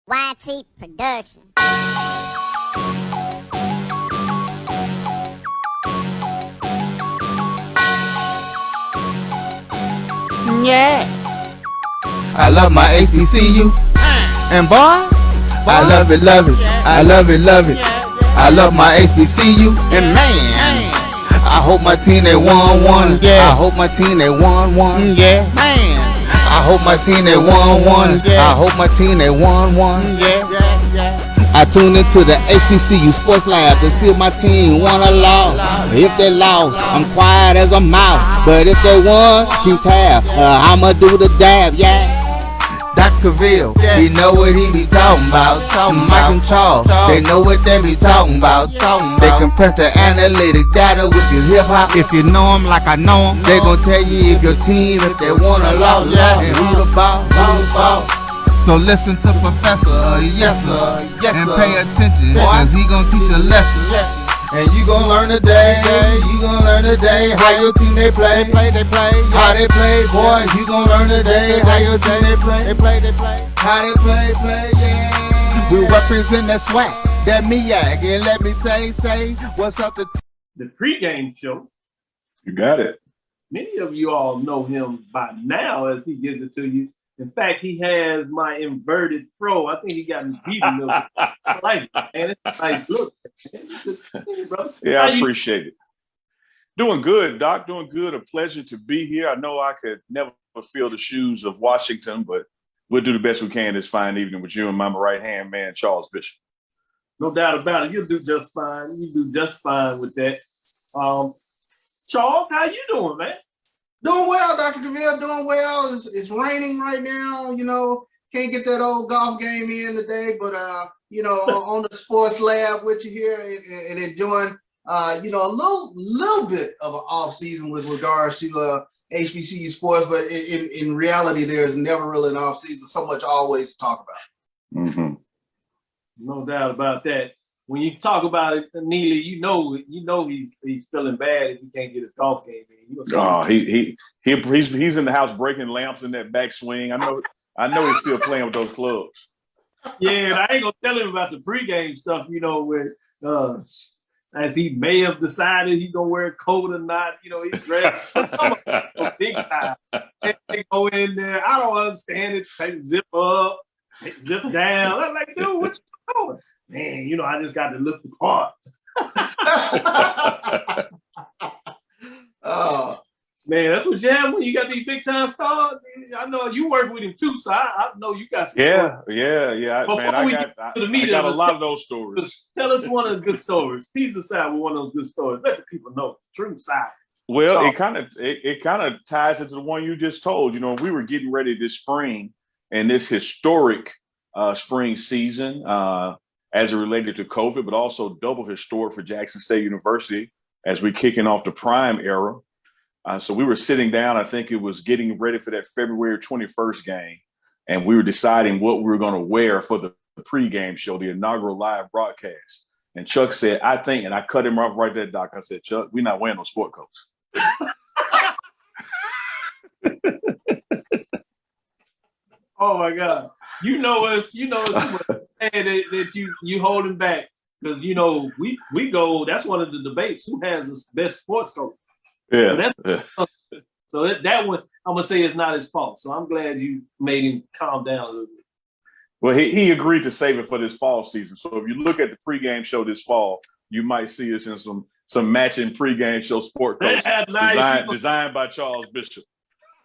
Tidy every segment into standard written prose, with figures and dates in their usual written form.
YT Productions. Yeah. I love my HBCU, and boy, I love it, I love it, I love my HBCU, and man, I hope my team they won one. Yeah. I hope my team they won one. Yeah, man. I hope my team they won one. Yeah. I hope my team they won one. Yeah. I tune into the HBCU Sports Lab to see if my team won or lost. If they lost, I'm quiet as a mouse. But if they won, keep tab. I'ma do the dab, yeah. Dr. Cavil, he know what he be talking about. Mike and Charles, they know what they be talking about. They compress the analytic data with your hip hop. If you know them like I know them, they gon' tell you if your team, if they won or lost, and who the ball, So listen to Professor, yes sir, and pay attention, cause he gon' teach a lesson. And you gon' learn today, you gon' learn today how your team they play, how they play, boy. You gon' learn today how your team they play, how they play, yeah. We represent that swag, that MEAG, and let me say, what's up to the pregame show. You got it. Many of you all know him by now as he gives it to you. In fact, he has my inverted fro. I think he got me beat a little bit. I like it, man. It's a nice look. Yeah, I appreciate it. Doing good, Doc. Doing good. A pleasure to be here. I know I could never fill the shoes of Washington, but we'll do the best we can this fine evening with you and my right-hand man, Charles Bishop. No doubt about it. You'll do just fine. You do just fine with that. Charles, how you doing, man? Doing well, Dr. Cavil, doing well. It's raining right now, can't get that old golf game in today, but, on the sports lab with you here and enjoying, a little bit of an off season with regards to HBCU sports, but in reality, there's never really an off season, so much always to talk about. Mm-hmm. No doubt about that. When you talk about it, Neely, you know he's feeling bad if he can't get his golf game in. He's in the house breaking lamps in that backswing. I know he's still playing with those clubs. Yeah, and I ain't gonna tell him about the pregame stuff, where as he may have decided he's gonna wear a coat or not, he's ready. Big time. They go in there. I don't understand it. Take zip up, take zip down. I'm like, dude, what you doing? Man, I just got to look the part. Man, that's what you have when you got these big time stars. I know you work with him too, so I know you got some Yeah. Man, I got a lot of those stories. Tell us one of the good stories. Tease us out with one of those good stories. Let the people know the true side. Well, it kind of ties into the one you just told. We were getting ready this spring and this historic spring season as it related to COVID, but also double historic for Jackson State University as we're kicking off the prime era. So we were sitting down, I think it was getting ready for that February 21st game, and we were deciding what we were going to wear for the pregame show, the inaugural live broadcast. And Chuck said, I think, and I cut him off right there, Doc. I said, Chuck, we're not wearing no sport coats. Oh my God. You know us that you holding back because we go. That's one of the debates. Who has the best sports coat? Yeah. So that one I'm gonna say is not his fault. So I'm glad you made him calm down a little bit. Well, he agreed to save it for this fall season. So if you look at the pregame show this fall, you might see us in some matching pregame show sport coats designed by Charles Bishop.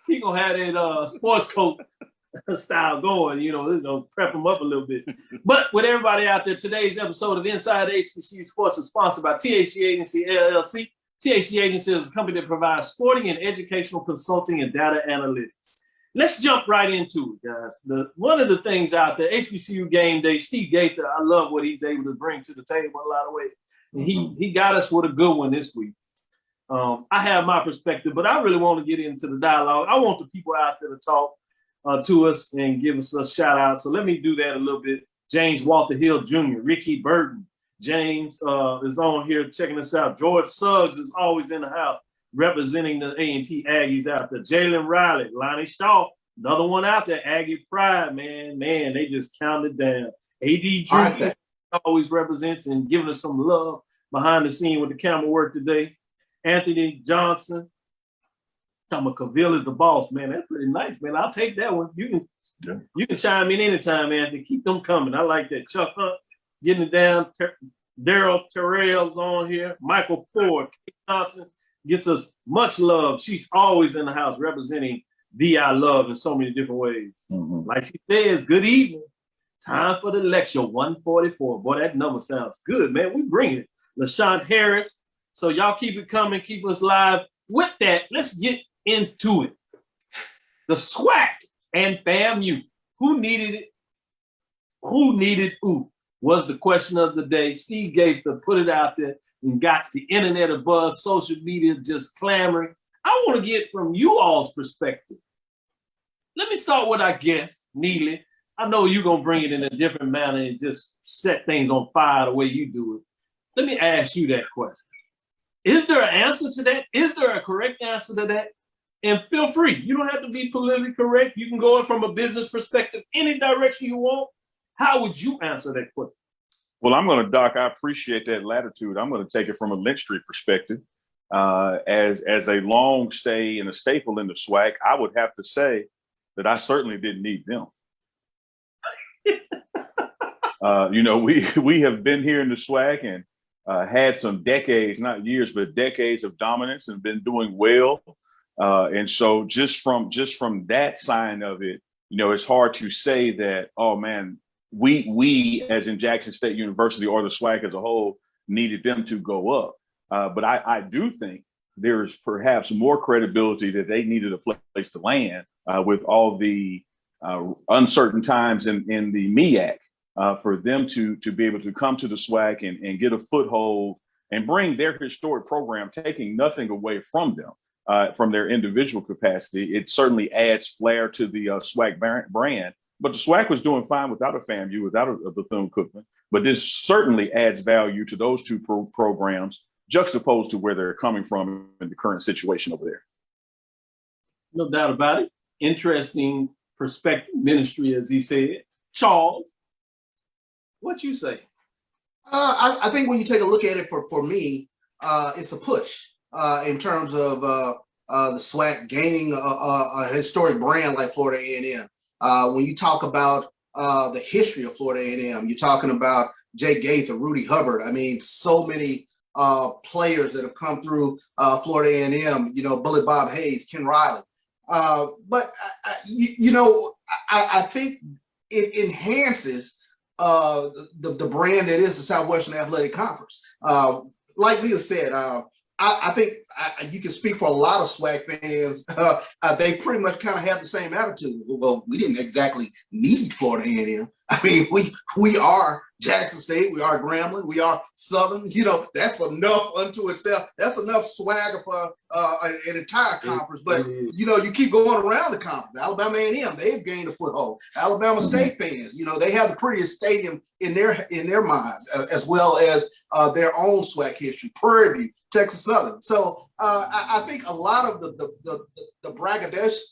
He gonna have that sports coat style going, prep them up a little bit. But with everybody out there, today's episode of Inside HBCU Sports is sponsored by THC Agency LLC. THC Agency is a company that provides sporting and educational consulting and data analytics. Let's jump right into it, guys. One of the things out there, HBCU game day, Steve Gaither, I love what he's able to bring to the table in a lot of ways. And he got us with a good one this week. I have my perspective, but I really want to get into the dialogue. I want the people out there to talk to us and give us a shout out. So let me do that a little bit. James Walter Hill Jr., Ricky Burton. James is on here checking us out. George Suggs is always in the house representing the A&T Aggies out there. Jalen Riley, Lonnie Shaw Another one out there, Aggie Pride, man, they just counted down. AD Drew always represents and giving us some love behind the scene with the camera work today. Anthony Johnson, talking about Cavil is the boss, man. That's pretty nice, man. I'll take that one. You can chime in anytime, Anthony. Keep them coming. I like that. Chuck Hunt getting it down. Daryl Terrell's on here. Michael Ford, Kate Johnson gets us much love. She's always in the house representing DI love in so many different ways. Like she says, good evening. Time for the lecture 144. Boy, that number sounds good, man. We bring it. LaShawn Harris. So y'all keep it coming. Keep us live. With that, let's get into it. The SWAC and FAMU. Who needed it? Who needed who? Was the question of the day. Steve Gaither put it out there and got the internet abuzz, social media just clamoring. I want to get from you all's perspective. Let me start with our guest, Neely. I know you're going to bring it in a different manner and just set things on fire the way you do it. Let me ask you that question. Is there an answer to that? Is there a correct answer to that? And feel free. You don't have to be politically correct. You can go in from a business perspective, any direction you want. How would you answer that question? Well, I'm going to, Doc, I appreciate that latitude. I'm going to take it from a Lynch Street perspective. As a long stay and a staple in the SWAC, I would have to say that I certainly didn't need them. We have been here in the SWAC and had some decades, not years, but decades of dominance and been doing well. And so just from that sign of it, it's hard to say that, oh man, we as in Jackson State University or the SWAC as a whole needed them to go up. But I do think there is perhaps more credibility that they needed a place to land with all the uncertain times in the MEAC for them to be able to come to the SWAC and get a foothold and bring their historic program, taking nothing away from them, from their individual capacity. It certainly adds flair to the SWAC brand. But the SWAC was doing fine without a FAMU, without a Bethune-Cookman. But this certainly adds value to those two programs, juxtaposed to where they're coming from in the current situation over there. No doubt about it. Interesting perspective, ministry, as he said. Charles, what you say? I think when you take a look at it for me, it's a push in terms of the SWAC gaining a historic brand like Florida A&M. When you talk about the history of Florida A&M, you're talking about Jay Gaither, Rudy Hubbard. I mean, so many players that have come through Florida A&M, Bullet Bob Hayes, Ken Riley. But I think it enhances the brand that is the Southwestern Athletic Conference. Like Leah said, I think you can speak for a lot of SWAC fans. They pretty much kind of have the same attitude. Well, we didn't exactly need Florida A&M. I mean, we are Jackson State, we are Grambling, we are Southern. That's enough unto itself. That's enough swagger for an entire conference. But you keep going around the conference. Alabama A&M, they've gained a foothold. Alabama State fans, they have the prettiest stadium in their minds, as well as their own SWAC history. Prairie View, Texas Southern. So I think a lot of the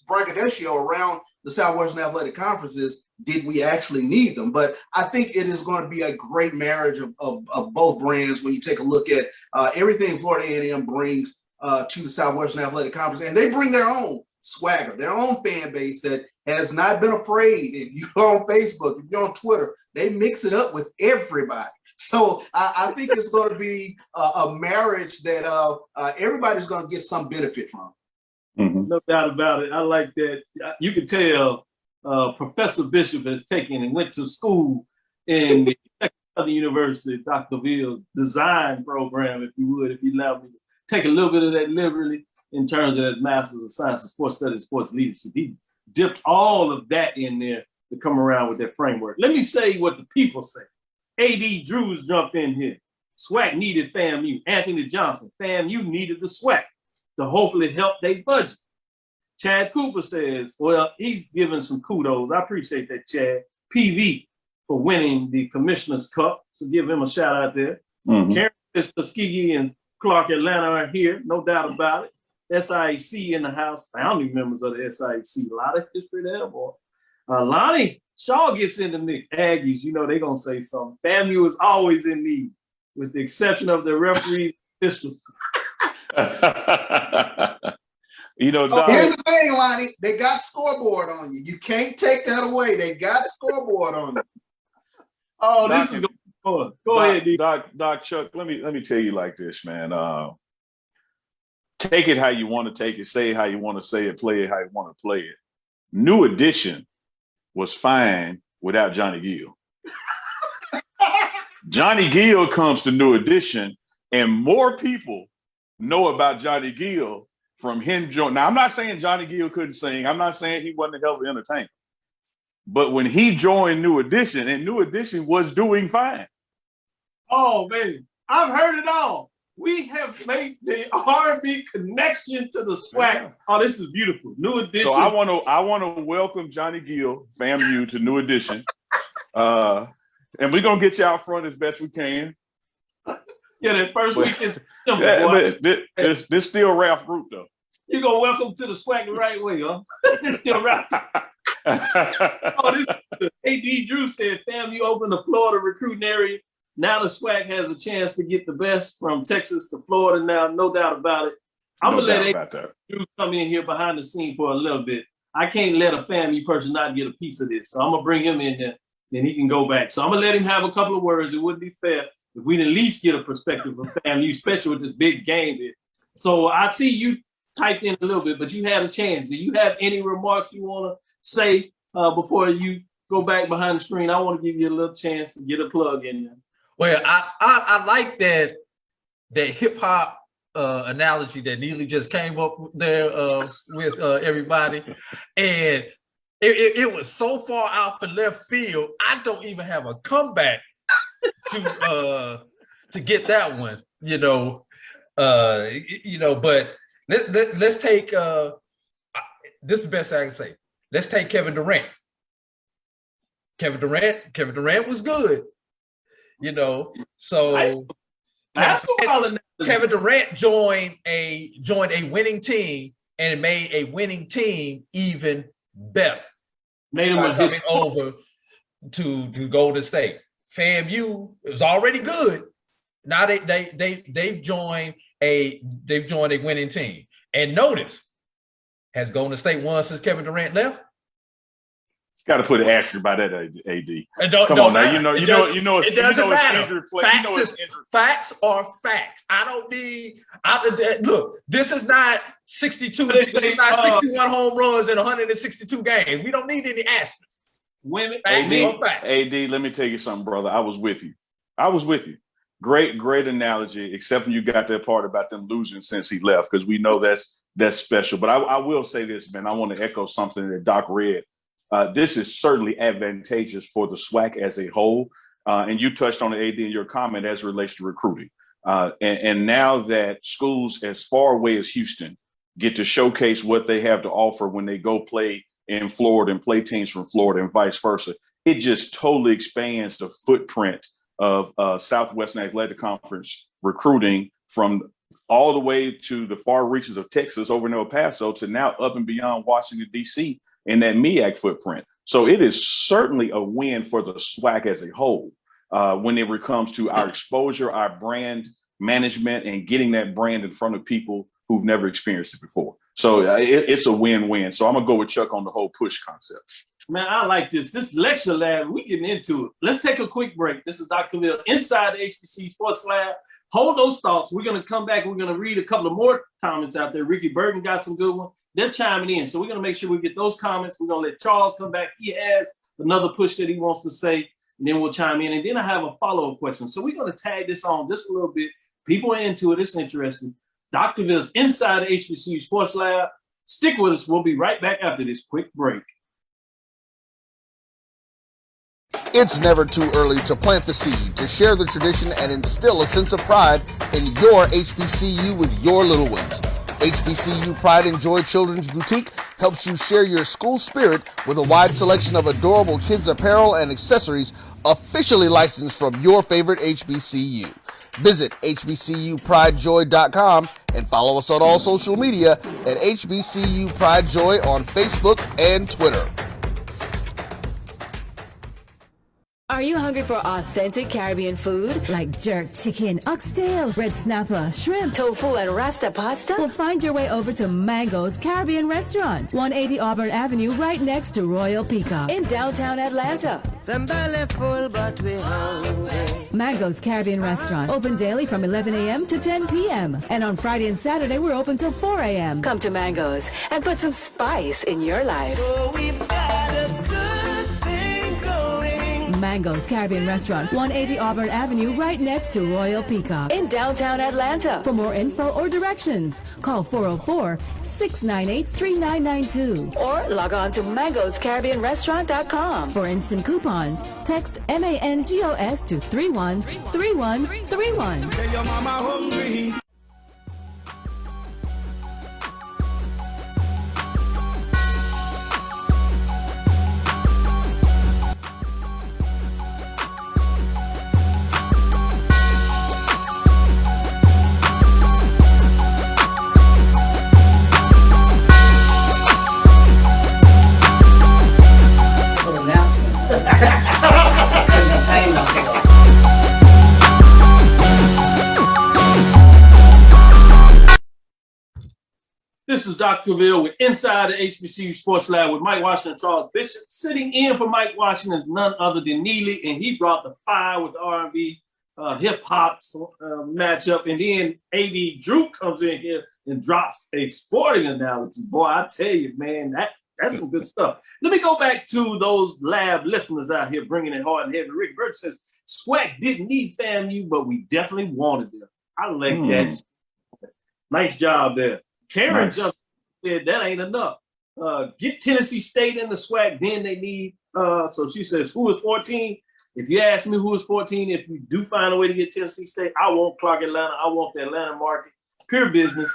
braggadocio around the Southwestern Athletic Conference is, did we actually need them? But I think it is going to be a great marriage of both brands when you take a look at everything Florida A&M brings to the Southwestern Athletic Conference. And they bring their own swagger, their own fan base that has not been afraid. If you're on Facebook, if you're on Twitter, they mix it up with everybody. So I think it's going to be a marriage that everybody's going to get some benefit from. Mm-hmm. No doubt about it. I like that. You can tell Professor Bishop has taken and went to school in the Southern University, Dr. Ville's design program, if you would, if you allow me to take a little bit of that liberally in terms of that Master's of Science in Sports Studies, Sports Leadership. He dipped all of that in there to come around with that framework. Let me say what the people say. A.D. Drews jumped in here. SWAC needed FAMU. Anthony Johnson, FAMU needed the SWAC to hopefully help their budget. Chad Cooper says, well, he's giving some kudos. I appreciate that, Chad. PV for winning the Commissioner's Cup. So give him a shout out there. Mm-hmm. Karen Tuskegee and Clark Atlanta are here, no doubt about it. SIAC in the house, founding members of the SIAC. A lot of history there, boy. Lonnie Shaw gets in the mix. Aggies, you know they're going to say something. FAMU is always in need, with the exception of the referees and officials. You know, here's the thing, Lonnie. They got scoreboard on you. You can't take that away. They got scoreboard on you. Oh, this is going to be fun. Go ahead, D. Doc Chuck, let me tell you like this, man. Take it how you want to take it, say it how you want to say it, play it how you want to play it. New Edition was fine without Johnny Gill. Johnny Gill comes to New Edition, and more people know about Johnny Gill from him joining. Now, I'm not saying Johnny Gill couldn't sing. I'm not saying he wasn't a hell of an entertainer. But when he joined New Edition, and New Edition was doing fine. Oh, man. I've heard it all. We have made the R&B connection to the SWAC. Yeah. Oh, this is beautiful. New Edition. So I want to welcome Johnny Gill, FAMU, to New Edition. And we're going to get you out front as best we can. Yeah, that first week is simple, this still Ralph Group, though. You're going to welcome to the SWAC the right way, huh? It's still Ralph. AD Drew said FAMU opened the Florida recruiting area. Now the SWAC has a chance to get the best from Texas to Florida now, no doubt about it. I'm going to let AD Drew come in here behind the scene for a little bit. I can't let a FAMU person not get a piece of this. So I'm going to bring him in there, then he can go back. So I'm going to let him have a couple of words. It wouldn't be fair if we didn't at least get a perspective of FAMU, especially with this big game here. So I see you typed in a little bit, but you had a chance. Do you have any remarks you want to say before you go back behind the screen? I want to give you a little chance to get a plug in there. Well, I like that hip hop analogy that Neely just came up there with everybody, and it was so far out for left field. I don't even have a comeback to get that one, But let's take this is the best I can say. Let's take Kevin Durant. Kevin Durant was good. So Kevin Durant joined a winning team, and it made a winning team even better. Made him coming over to Golden State. FAMU is already good. Now they've joined a winning team. And notice, has Golden State won since Kevin Durant left? Got to put an asterisk by that, AD. Come on now, it doesn't matter. Facts are facts. I don't need. Look, this is not 62. This is not 61 home runs in 162 games. We don't need any asterisks. Women, AD, let me tell you something, brother. I was with you. Great analogy. Except when you got that part about them losing since he left, because we know that's special. But I will say this, man. I want to echo something that Doc read. This is certainly advantageous for the SWAC as a whole. And you touched on it, AD, in your comment as it relates to recruiting. And now that schools as far away as Houston get to showcase what they have to offer when they go play in Florida and play teams from Florida and vice versa, it just totally expands the footprint of Southwestern Athletic Conference recruiting from all the way to the far reaches of Texas over in El Paso to now up and beyond Washington, D.C., in that MEAC footprint. So it is certainly a win for the SWAC as a whole when it comes to our exposure, our brand management, and getting that brand in front of people who've never experienced it before. So it's a win-win. So I'm going to go with Chuck on the whole push concept. Man, I like this. This lecture lab, we getting into it. Let's take a quick break. This is Dr. Cavil inside the HBCU Sports Lab. Hold those thoughts. We're going to come back. We're going to read a couple of more comments out there. Ricky Burton got some good ones. They're chiming in. So we're going to make sure we get those comments. We're going to let Charles come back. He has another push that he wants to say, and then we'll chime in. And then I have a follow-up question. So we're going to tag this on just a little bit. People are into it. It's interesting. Dr. Ville's inside the HBCU Sports Lab. Stick with us. We'll be right back after this quick break. It's never too early to plant the seed, to share the tradition, and instill a sense of pride in your HBCU with your little ones. HBCU Pride and Joy Children's Boutique helps you share your school spirit with a wide selection of adorable kids apparel and accessories officially licensed from your favorite HBCU. Visit hbcupridejoy.com and follow us on all social media at HBCU Pride Joy on Facebook and Twitter. Are you hungry for authentic Caribbean food like jerk chicken, oxtail, red snapper, shrimp, tofu, and rasta pasta? Well, find your way over to Mango's Caribbean Restaurant, 180 Auburn Avenue, right next to Royal Peacock in downtown Atlanta. Them belly full, but we hungry. Mango's Caribbean Restaurant, open daily from 11 a.m. to 10 p.m. And on Friday and Saturday, we're open till 4 a.m. Come to Mango's and put some spice in your life. Oh, we've got a good thing going. Mango's Caribbean Restaurant, 180 Auburn Avenue, right next to Royal Peacock in downtown Atlanta. For more info or directions, call 404-698-3992 or log on to mangoscaribbeanrestaurant.com. For instant coupons, text MANGOS to 313131. Tell your mama hungry. This is Dr. Cavil with Inside the HBCU Sports Lab with Mike Washington and Charles Bishop. Sitting in for Mike Washington is none other than Neely, and he brought the fire with the R&B hip-hop matchup. And then A.D. Drew comes in here and drops a sporting analogy. Boy, I tell you, man, that's some good stuff. Let me go back to those lab listeners out here bringing it hard and heavy. Rick Bird says, SWAC didn't need FAMU, but we definitely wanted them. I like that. Nice job there. Karen jumped said that ain't enough. Get Tennessee State in the SWAC, then they need. So she says, who is 14? If you ask me who is 14, if you do find a way to get Tennessee State, I want Clark Atlanta. I want the Atlanta market. Pure business.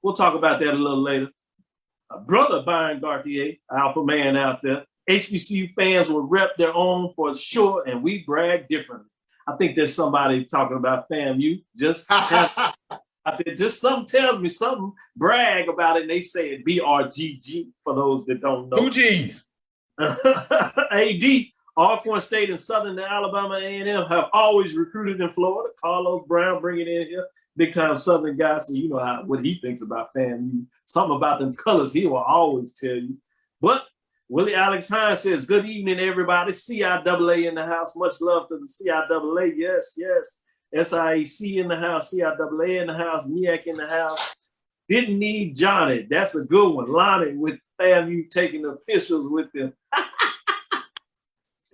We'll talk about that a little later. Brother Byron Garthier, alpha man out there. HBCU fans will rep their own for sure, and we brag differently. I think there's somebody talking about FAMU. Just something tells me something, brag about it, and they say it BRGG for those that don't know. 2 G's. AD, Alcorn State and Southern Alabama A&M have always recruited in Florida. Carlos Brown bringing in here, big time Southern guy, so you know what he thinks about FAMU. Something about them colors he will always tell you. But Willie Alex Hines says, good evening, everybody. CIAA in the house. Much love to the CIAA. Yes, yes. SIAC in the house, CIAA in the house, MEAC in the house. Didn't need Johnny. That's a good one. Lonnie with FAMU taking the officials with them.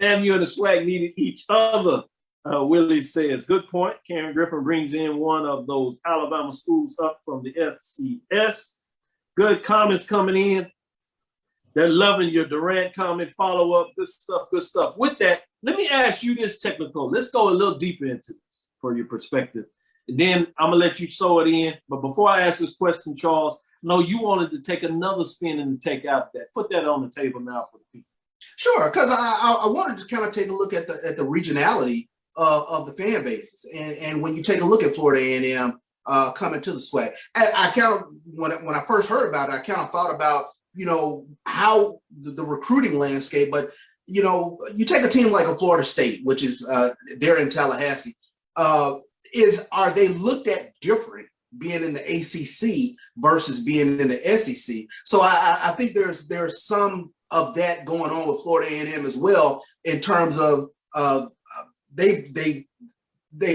FAMU and the SWAC needed each other, Willie says. Good point. Karen Griffin brings in one of those Alabama schools up from the FCS. Good comments coming in. They're loving your Durant comment, follow-up. Good stuff, good stuff. With that, let me ask you this technical. Let's go a little deeper into this for your perspective. And then I'm going to let you sew it in. But before I ask this question, Charles, I know you wanted to take another spin and take out that. Put that on the table now for the people. Sure, because I wanted to kind of take a look at the regionality of the fan bases. And when you take a look at Florida A&M coming to the SWAC, I kind of, when I first heard about it, I kind of thought about, you know, how the recruiting landscape, but, you know, you take a team like a Florida State, which is they're in Tallahassee, are they looked at different being in the ACC versus being in the SEC? So I think there's some of that going on with Florida A&M as well, in terms of they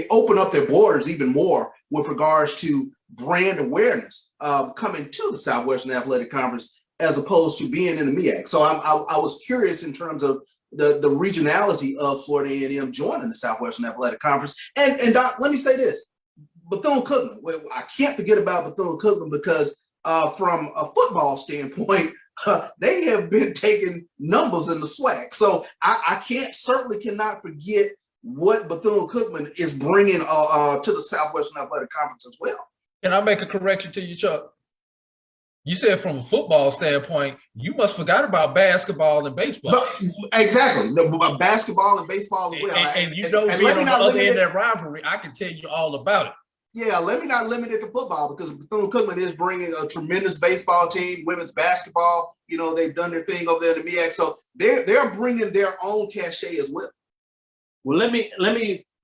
open up their borders even more with regards to brand awareness coming to the Southwestern Athletic Conference as opposed to being in the MEAC. So I was curious in terms of the regionality of Florida A&M joining the Southwestern Athletic Conference. And Doc, let me say this, Bethune-Cookman, I can't forget about Bethune-Cookman because from a football standpoint, they have been taking numbers in the SWAC. So I certainly cannot forget what Bethune-Cookman is bringing to the Southwestern Athletic Conference as well. Can I make a correction to you, Chuck? You said from a football standpoint, you must forgot about basketball and baseball. But, exactly. No, basketball and baseball as well. And you know, being on the other end of that rivalry, I can tell you all about it. Yeah, let me not limit it to football because Bethune-Cookman is bringing a tremendous baseball team, women's basketball. You know, they've done their thing over there in the MEAC, so they're bringing their own cachet as well. Well, let me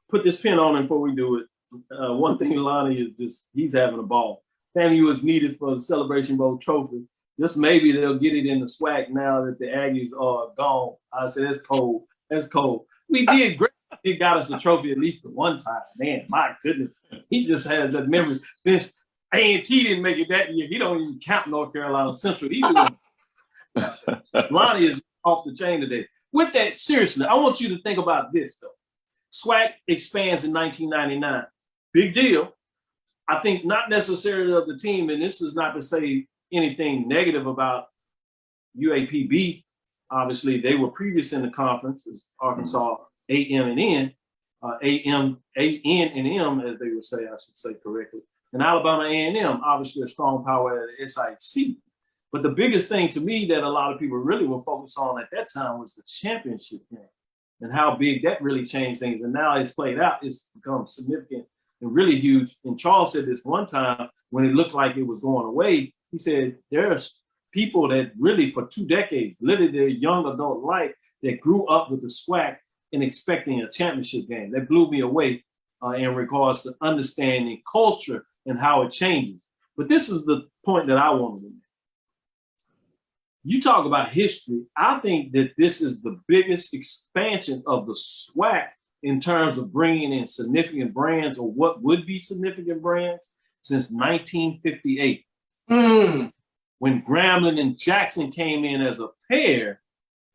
put this pin on him before we do it. One thing, Lonnie, is just he's having a ball. FAMU was needed for the Celebration Bowl trophy. Just maybe they'll get it in the SWAC now that the Aggies are gone. I said, that's cold. That's cold. We did great. He got us a trophy at least the one time. Man, my goodness. He just has that memory. Since A&T didn't make it that year, he don't even count North Carolina Central. Lonnie is off the chain today. With that, seriously, I want you to think about this, though. SWAC expands in 1999. Big deal. I think not necessarily of the team, and this is not to say anything negative about UAPB. Obviously, they were previous in the conference as Arkansas A&M, as they would say, I should say correctly, and Alabama A&M, obviously a strong power at the SIC. But the biggest thing to me that a lot of people really were focused on at that time was the championship game and how big that really changed things. And now it's played out, it's become significant and really huge. And Charles said this one time when it looked like it was going away, he said, there's people that really for 2 decades, literally their young adult life, that grew up with the SWAC and expecting a championship game. That blew me away in regards to understanding culture and how it changes. But this is the point that I wanted to make. You talk about history. I think that this is the biggest expansion of the SWAC in terms of bringing in significant brands or what would be significant brands since 1958. When Grambling and Jackson came in as a pair,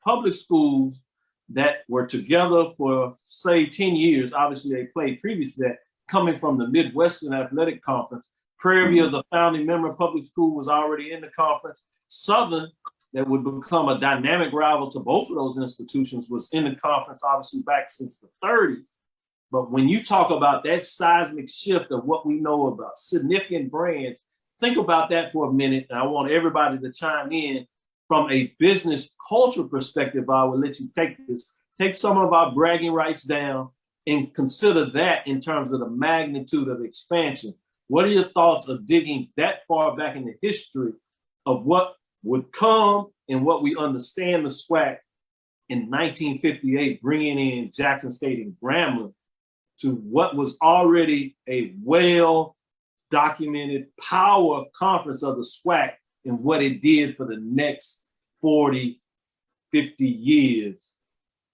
public schools that were together for, say, 10 years, obviously they played previous to that, coming from the Midwestern Athletic Conference. Prairie View, as a founding member of public school, was already in the conference. Southern, that would become a dynamic rival to both of those institutions, was in the conference, obviously back since the 30s. But when you talk about that seismic shift of what we know about significant brands, think about that for a minute. And I want everybody to chime in from a business culture perspective. I will let you take this, take some of our bragging rights down and consider that in terms of the magnitude of expansion. What are your thoughts of digging that far back in the history of what would come and what we understand the SWAC in 1958, bringing in Jackson State and Grambling to what was already a well-documented power conference of the SWAC and what it did for the next 40, 50 years.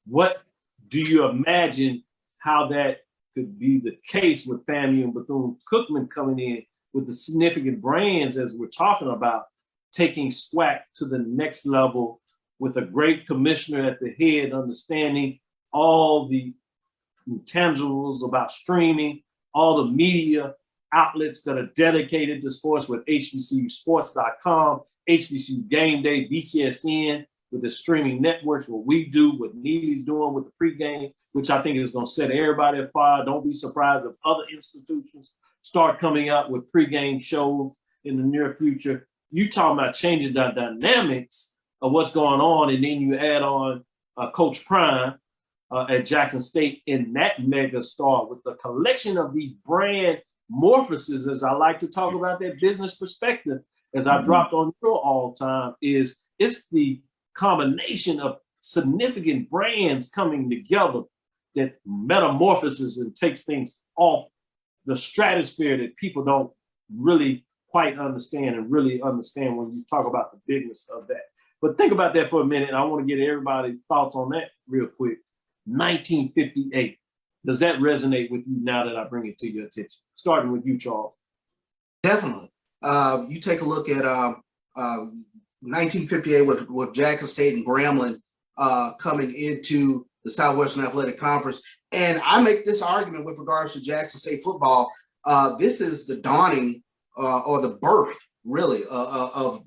What do you imagine how that could be the case with FAMU and Bethune-Cookman coming in with the significant brands as we're talking about, taking SWAC to the next level with a great commissioner at the head, understanding all the intangibles about streaming, all the media outlets that are dedicated to sports with HBCUsports.com, HBCU Game Day, BCSN with the streaming networks, what we do, what Neely's doing with the pregame, which I think is going to set everybody afire. Don't be surprised if other institutions start coming out with pregame shows in the near future. You talking about changing the dynamics of what's going on, and then you add on Coach Prime at Jackson State in that mega star with the collection of these brand morphosis, as I like to talk about that business perspective, as I dropped on your all time, is it's the combination of significant brands coming together that metamorphoses and takes things off the stratosphere that people don't really quite understand and really understand when you talk about the bigness of that. But think about that for a minute. I want to get everybody's thoughts on that real quick. 1958. Does that resonate with you now that I bring it to your attention? Starting with you, Charles. Definitely. You take a look at 1958 with Jackson State and Grambling coming into the Southwestern Athletic Conference. And I make this argument with regards to Jackson State football. This is the dawning or the birth, really, of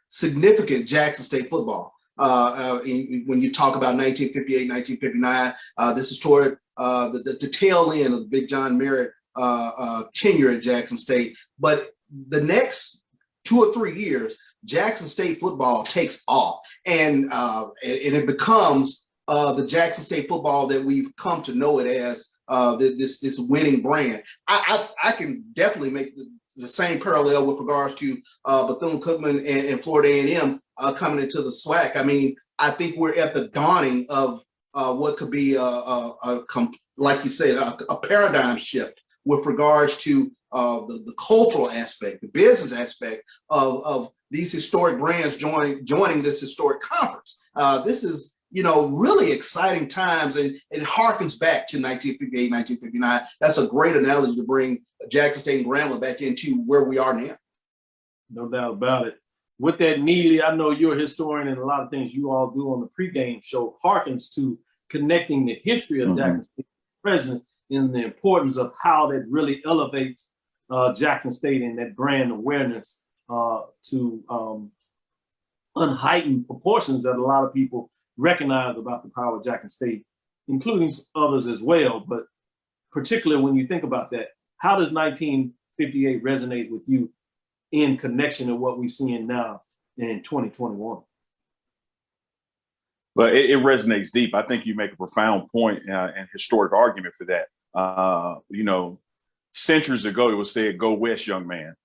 significant Jackson State football. When you talk about 1958, 1959, this is toward the tail end of the Big John Merritt tenure at Jackson State. But the next 2 or 3 years, Jackson State football takes off, and it becomes the Jackson State football that we've come to know it as this winning brand. I can definitely make the same parallel with regards to Bethune-Cookman and Florida A&M coming into the SWAC. I mean, I think we're at the dawning of what could be like you said, a paradigm shift with regards to the cultural aspect, the business aspect of these historic brands joining this historic conference. This is, really exciting times, and it harkens back to 1958, 1959. That's a great analogy to bring Jackson State and Grambling back into where we are now. No doubt about it. With that, Neely, I know you're a historian, and a lot of things you all do on the pregame show harkens to connecting the history of Jackson State present and the importance of how that really elevates Jackson State and that brand awareness to unheightened proportions that a lot of people recognize about the power of Jackson State, including others as well. But particularly when you think about that, how does 1958 resonate with you in connection to what we're seeing now in 2021? Well, it resonates deep. I think you make a profound point and historic argument for that. Centuries ago, it was said, "Go west, young man."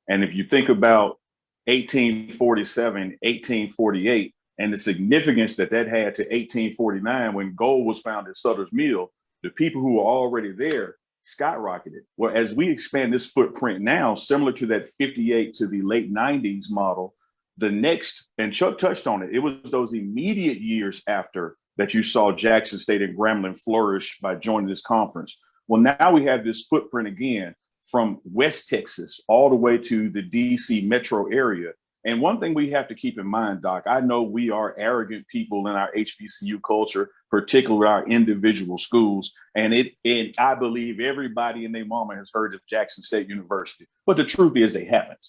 And if you think about 1847, 1848, and the significance that had to 1849 when gold was found at Sutter's Mill, the people who were already there skyrocketed. Well, as we expand this footprint now, similar to that 58 to the late 90s model, the next, and Chuck touched on it, it was those immediate years after that you saw Jackson State and Grambling flourish by joining this conference. Well, now we have this footprint again from West Texas all the way to the DC metro area. And one thing we have to keep in mind, Doc, I know we are arrogant people in our HBCU culture, particularly our individual schools. And I believe everybody and their mama has heard of Jackson State University, but the truth is they haven't.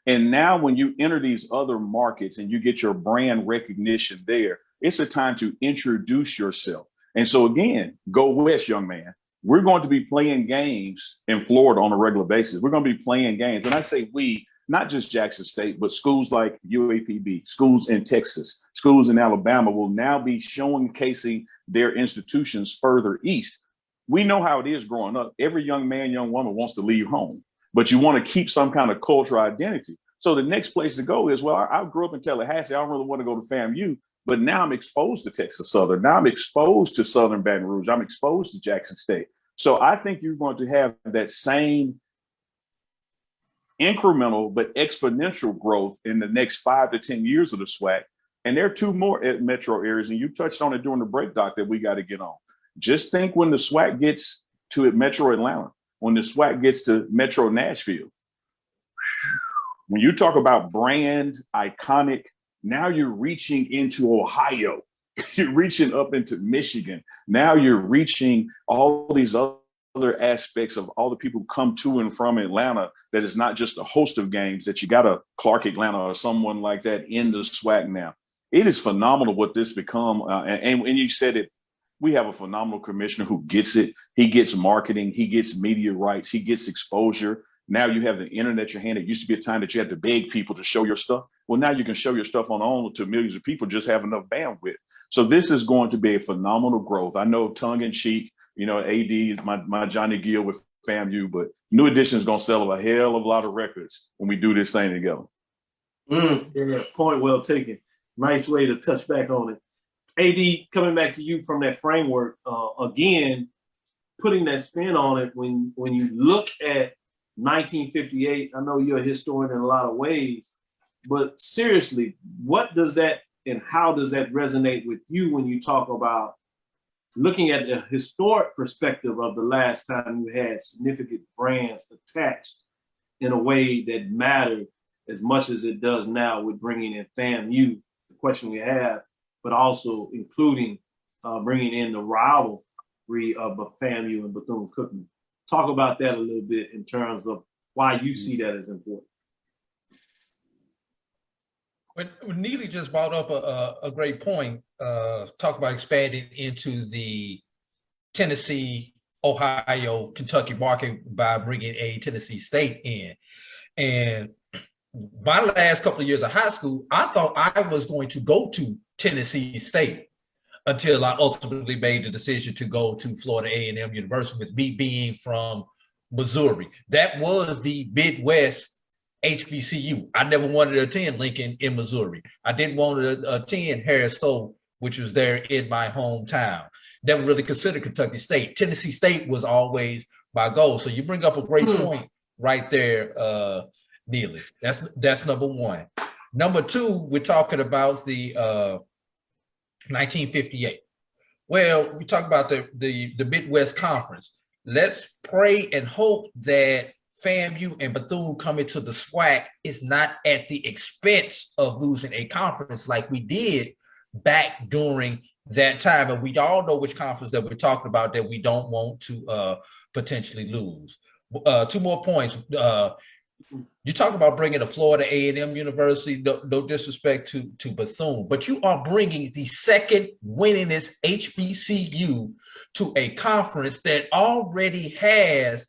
And now when you enter these other markets and you get your brand recognition there, it's a time to introduce yourself. And so again, go west, young man. We're going to be playing games in Florida on a regular basis. We're going to be playing games. When I say we, not just Jackson State, but schools like UAPB, schools in Texas, schools in Alabama will now be showcasing their institutions further east. We know how it is growing up. Every young man, young woman wants to leave home, but you want to keep some kind of cultural identity. So the next place to go is, well, I grew up in Tallahassee. I don't really want to go to FAMU, but now I'm exposed to Texas Southern. Now I'm exposed to Southern Baton Rouge. I'm exposed to Jackson State. So I think you're going to have that same incremental but exponential growth in the next 5 to 10 years of the SWAC. And there are two more metro areas, and you touched on it during the break, Doc, that we got to get on. Just think when the SWAC gets to Metro Atlanta, when the SWAC gets to Metro Nashville. When you talk about brand, iconic, now you're reaching into Ohio. You're reaching up into Michigan. Now you're reaching all these other aspects of all the people who come to and from Atlanta, that is not just a host of games, that you got a Clark Atlanta or someone like that in the SWAC now. It is phenomenal what this become. And you said it, we have a phenomenal commissioner who gets it. He gets marketing, he gets media rights, he gets exposure. Now you have the internet at your hand. It used to be a time that you had to beg people to show your stuff. Well, now you can show your stuff on own to millions of people, just have enough bandwidth. So this is going to be a phenomenal growth. I know tongue in cheek, AD, my Johnny Gill with FAMU, but New Edition is going to sell a hell of a lot of records when we do this thing together. Yeah, point well taken. Nice way to touch back on it. AD, coming back to you from that framework, again, putting that spin on it, when you look at 1958, I know you're a historian in a lot of ways, but seriously, what does that and how does that resonate with you when you talk about looking at the historic perspective of the last time you had significant brands attached in a way that mattered as much as it does now with bringing in FAMU, the question we have, but also including bringing in the rivalry of FAMU and Bethune-Cookman. Talk about that a little bit in terms of why you see that as important. When Neely just brought up a great point, talk about expanding into the Tennessee, Ohio, Kentucky market by bringing a Tennessee State in. And my last couple of years of high school, I thought I was going to go to Tennessee State until I ultimately made the decision to go to Florida A&M University, with me being from Missouri. That was the Midwest HBCU. I never wanted to attend Lincoln in Missouri. I didn't want to attend Harris Stowe, which was there in my hometown. Never really considered Kentucky State. Tennessee State was always my goal. So you bring up a great point right there, Neely. That's number one. Number two, we're talking about the 1958. Well, we talk about the Midwest Conference. Let's pray and hope that FAMU and Bethune coming to the SWAC is not at the expense of losing a conference like we did back during that time. And we all know which conference that we're talking about that we don't want to potentially lose. Two more points. You talk about bringing a Florida A&M University, no disrespect to Bethune, but you are bringing the second winningest HBCU to a conference that already has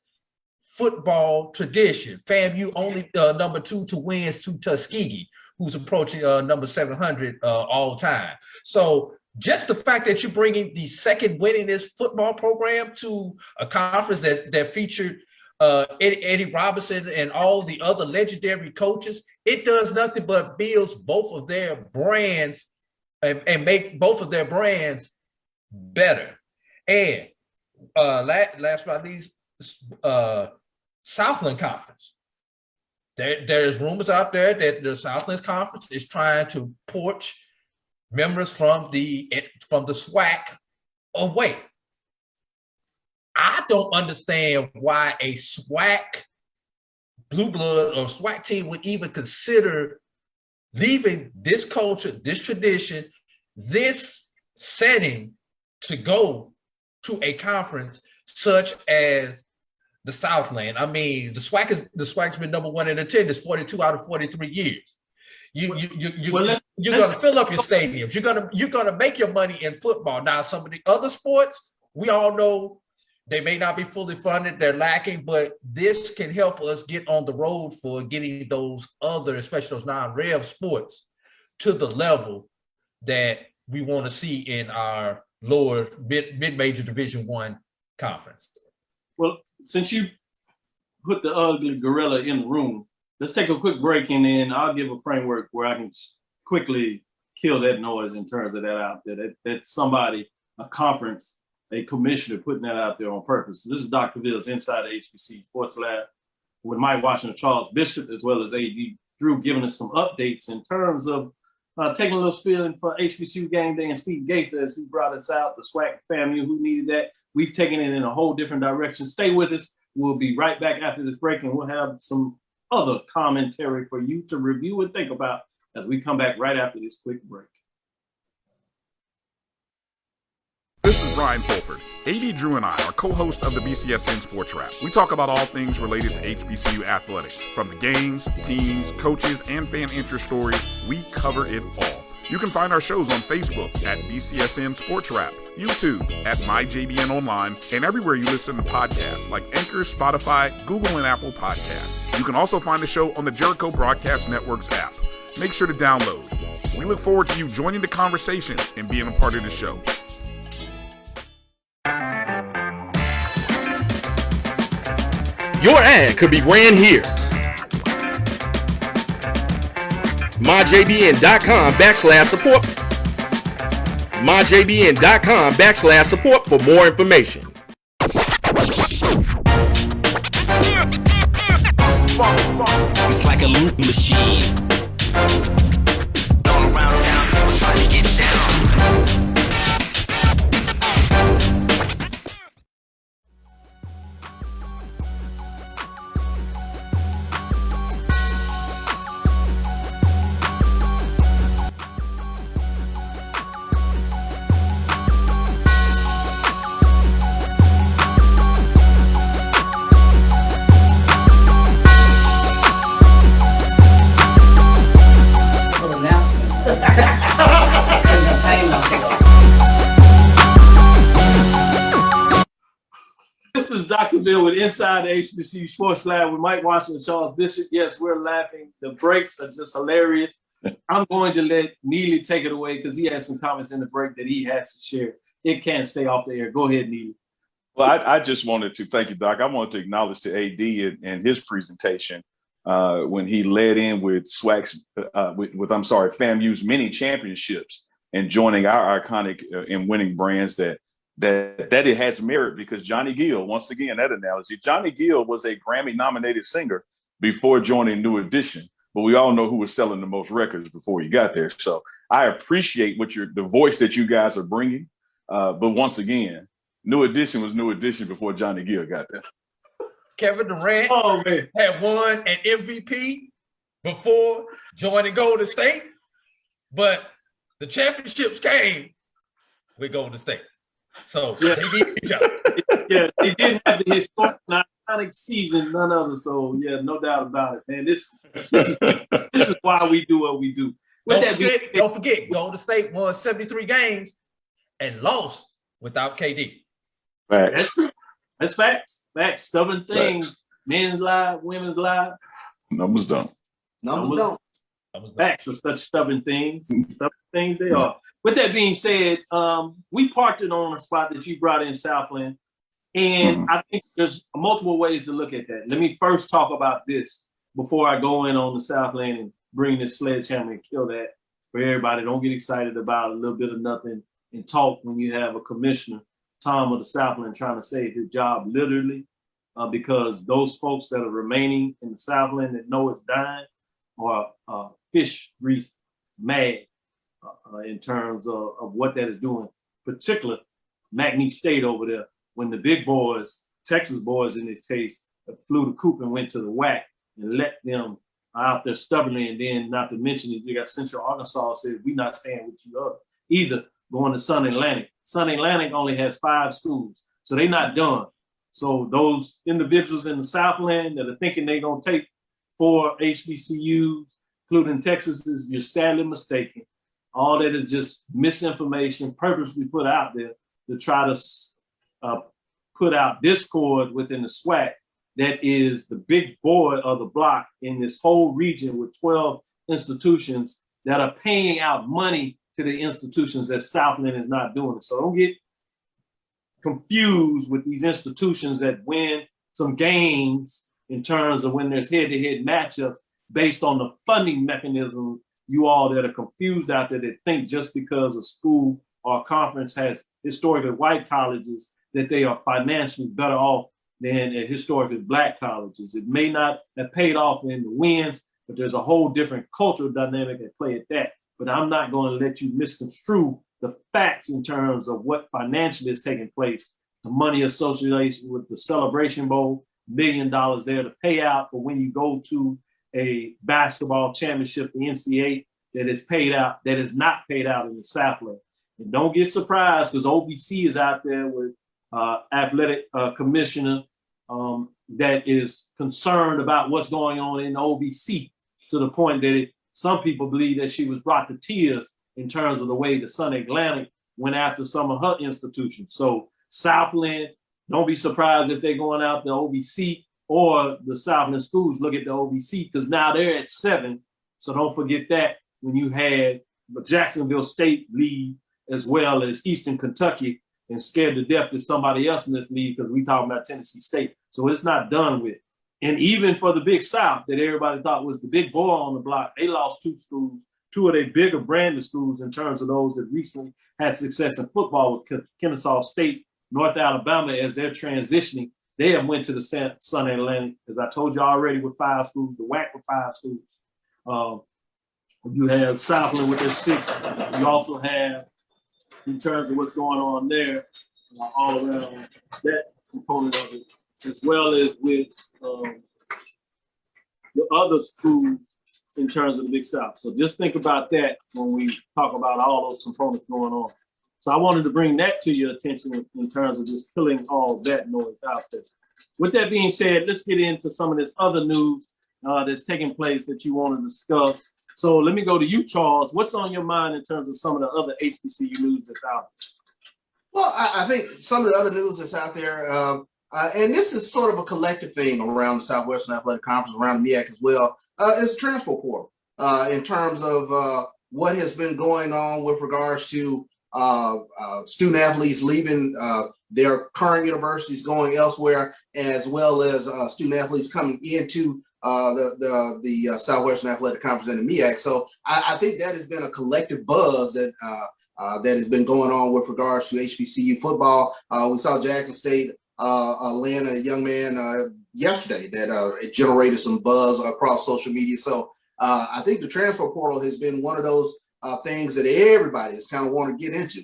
football tradition. FAMU only number 2 to wins to Tuskegee, who's approaching number 700 all time. So just the fact that you're bringing the second winningest football program to a conference that featured Eddie Robinson and all the other legendary coaches, it does nothing but builds both of their brands and make both of their brands better. And last but not least, Southland Conference. There's rumors out there that the Southland Conference is trying to poach members from the SWAC away. I don't understand why a SWAC blue blood or SWAC team would even consider leaving this culture, this tradition, this setting to go to a conference such as the Southland. I mean, the SWAC's been number 1 in attendance 42 out of 43 years. You're gonna fill up your stadiums. You're gonna make your money in football. Now, some of the other sports, we all know they may not be fully funded, they're lacking, but this can help us get on the road for getting those other, especially those non-rev sports, to the level that we want to see in our lower mid-major Division I conference. Well, since you put the ugly gorilla in the room, let's take a quick break and then I'll give a framework where I can quickly kill that noise in terms of that out there. That's somebody, a conference, a commissioner putting that out there on purpose. So this is Dr. Ville's Inside the HBCU Sports Lab with Mike Washington, Charles Bishop, as well as A.D. Drew, giving us some updates in terms of taking a little spiel for HBCU Game Day and Steve Gaither as he brought us out, the SWAC family who needed that. We've taken it in a whole different direction. Stay with us. We'll be right back after this break and we'll have some other commentary for you to review and think about as we come back right after this quick break. This is Brian Fulford. AD Drew and I are co-hosts of the BCSN Sports Wrap. We talk about all things related to HBCU athletics. From the games, teams, coaches, and fan interest stories, we cover it all. You can find our shows on Facebook at BCSN Sports Wrap, YouTube at MyJBN Online, and everywhere you listen to podcasts like Anchor, Spotify, Google, and Apple Podcasts. You can also find the show on the Jericho Broadcast Network's app. Make sure to download. We look forward to you joining the conversation and being a part of the show. Your ad could be ran here. MyJBN.com/support. MyJBN.com/support for more information. It's like a loot machine. All around town, trying to get down. This is Dr. Bill with Inside the HBCU Sports Lab with Mike Washington, Charles Bishop. Yes, we're laughing. The breaks are just hilarious. I'm going to let Neely take it away because he has some comments in the break that he has to share. It can't stay off the air. Go ahead, Neely. Well, I just wanted to thank you, Doc. I wanted to acknowledge the AD and his presentation when he led in with SWAC's, FAMU's mini championships and joining our iconic and winning brands that it has merit because Johnny Gill, once again, that analogy, Johnny Gill was a Grammy-nominated singer before joining New Edition, but we all know who was selling the most records before he got there. So I appreciate the voice that you guys are bringing, but once again, New Edition was New Edition before Johnny Gill got there. Kevin Durant had won an MVP before joining Golden State, but the championships came with Golden State. So they beat each other. Yeah, they did have the historic iconic season, none other. So yeah, no doubt about it, man. This is why we do what we do. Don't forget, Golden State won 73 games and lost without KD. Facts. That's facts. Facts. Stubborn things. Facts. Men's live, women's live. Numbers don't. Numbers don't. Facts are such stubborn things. Stubborn things they are. With that being said, we parked it on a spot that you brought in Southland. And I think there's multiple ways to look at that. Let me first talk about this before I go in on the Southland and bring this sledgehammer and kill that for everybody. Don't get excited about a little bit of nothing and talk when you have a commissioner, Tom of the Southland, trying to save his job literally, because those folks that are remaining in the Southland that know it's dying are fish grease mad in terms of what that is doing, particularly McNeese State over there, when the big boys, Texas boys in this case, flew the coop and went to the WAC and let them out there stubbornly. And then not to mention that you got Central Arkansas said, we're not staying with you other either, going to Sun Atlantic. Sun Atlantic only has 5 schools, so they're not done. So those individuals in the Southland that are thinking they're going to take 4 HBCUs, including Texas, you're sadly mistaken. All that is just misinformation purposely put out there to try to put out discord within the SWAC that is the big boy of the block in this whole region with 12 institutions that are paying out money to the institutions that Southland is not doing. So don't get confused with these institutions that win some games in terms of when there's head-to-head matchups based on the funding mechanism. You all that are confused out there that think just because a school or a conference has historically white colleges that they are financially better off than at historically black colleges. It may not have paid off in the wins, but there's a whole different cultural dynamic at play at that. But I'm not going to let you misconstrue the facts in terms of what financially is taking place. The money associated with the Celebration Bowl, $1 million there to pay out for when you go to a basketball championship, the NCA, that is paid out, that is not paid out in the Southland. And don't get surprised because OVC is out there with athletic commissioner that is concerned about what's going on in OVC to the point that some people believe that she was brought to tears in terms of the way the Sun Atlantic went after some of her institutions. So Southland, don't be surprised if they're going out the OVC or the Southland schools look at the OVC because now they're at 7. So don't forget that when you had Jacksonville State lead as well as Eastern Kentucky and scared to death that somebody else in this league because we talking about Tennessee State. So it's not done with. And even for the Big South that everybody thought was the big boy on the block, they lost 2 schools, 2 of their bigger branded schools in terms of those that recently had success in football with Kennesaw State, North Alabama, as they're transitioning. They have went to the Sun Atlantic, as I told you already, with 5 schools, the WAC with 5 schools. You have Southland with their 6. You also have, in terms of what's going on there, all around that component of it, as well as with the other schools in terms of the Big South. So just think about that when we talk about all those components going on. So I wanted to bring that to your attention in terms of just killing all that noise out there. With that being said, let's get into some of this other news that's taking place that you want to discuss. So let me go to you, Charles. What's on your mind in terms of some of the other HBCU news that's out? Well, I think some of the other news that's out there, and this is sort of a collective thing around the Southwestern Athletic Conference, around MEAC as well, is transfer portal. in terms of what has been going on with regards to student athletes leaving their current universities, going elsewhere, as well as student athletes coming into the Southwestern Athletic Conference and the MEAC. So I think that has been a collective buzz that has been going on with regards to HBCU football. We saw Jackson State land a young man yesterday that it generated some buzz across social media. So I think the transfer portal has been one of those things that everybody is kind of want to get into.